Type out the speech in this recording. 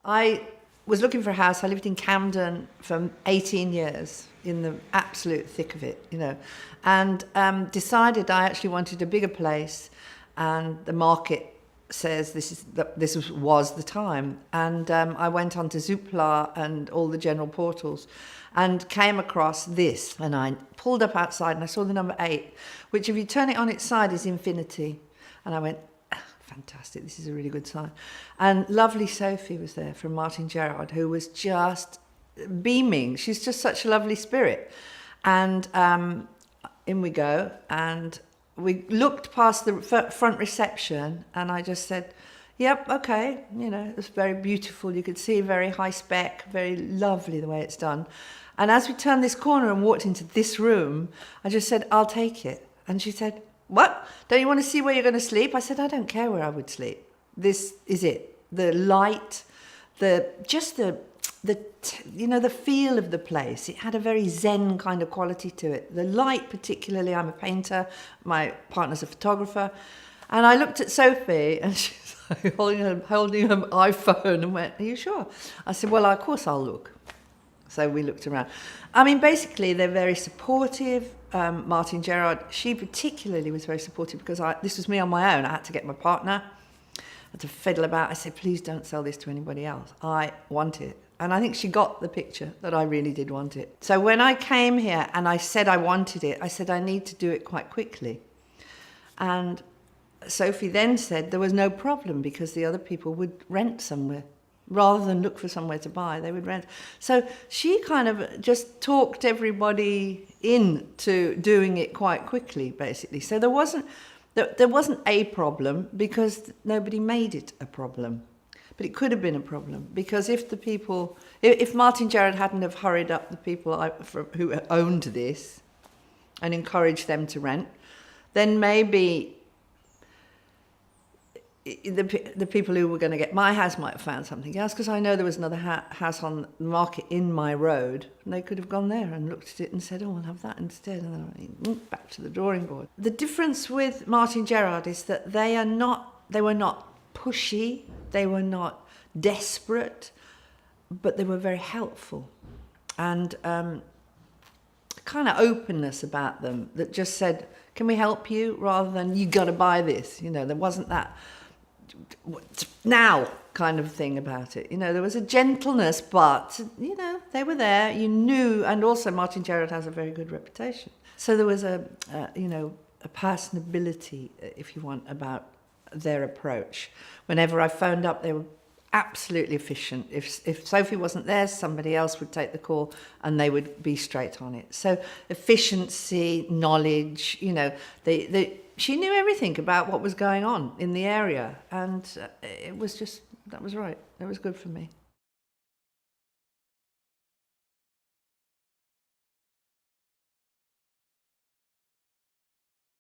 I was looking for a house. I lived in Camden for 18 years, in the absolute thick of it, and decided I actually wanted a bigger place, and the market says this was the time. And I went on to Zoopla and all the general portals and came across this, and I pulled up outside and I saw the number 8, which if you turn it on its side is infinity. And I went, fantastic, this is a really good sign. And lovely Sophie was there from Martyn, Gerrard, who was just beaming. She's just such a lovely spirit. And in we go, and we looked past the front reception, and I just said, yep, okay, it was very beautiful. You could see very high spec, very lovely the way it's done. And as we turned this corner and walked into this room, I just said, I'll take it. And she said, what? Don't you want to see where you're going to sleep? I said, I don't care where I would sleep. This is it. The light, the feel of the place. It had a very zen kind of quality to it. The light particularly, I'm a painter, my partner's a photographer. And I looked at Sophie and she's like holding her iPhone and went, are you sure? I said, well, of course I'll look. So we looked around. I mean, basically, they're very supportive. Martyn, Gerrard, she particularly was very supportive because this was me on my own. I had to get my partner. I had to fiddle about. I said, please don't sell this to anybody else. I want it. And I think she got the picture that I really did want it. So when I came here and I said I wanted it, I said I need to do it quite quickly. And Sophie then said there was no problem because the other people would rent somewhere. Rather than look for somewhere to buy, they would rent. So she kind of just talked everybody into doing it quite quickly, basically. So there wasn't a problem because nobody made it a problem. But it could have been a problem because if Martyn Gerrard hadn't have hurried up the people who owned this and encouraged them to rent, then maybe the people who were going to get my house might have found something else, because I know there was another house on the market in my road, and they could have gone there and looked at it and said, oh, I'll have that instead, and then back to the drawing board. The difference with Martyn Gerrard is that they were not pushy, they were not desperate, but they were very helpful, and kind of openness about them that just said, can we help you, rather than you got to buy this. There wasn't that now kind of thing about it. There was a gentleness, but they were there, and also Martyn Gerrard has a very good reputation, so there was a personability, if you want, about their approach. Whenever I phoned up, they were absolutely efficient. If Sophie wasn't there, somebody else would take the call and they would be straight on it. So efficiency, knowledge, she knew everything about what was going on in the area, and that was right. It was good for me.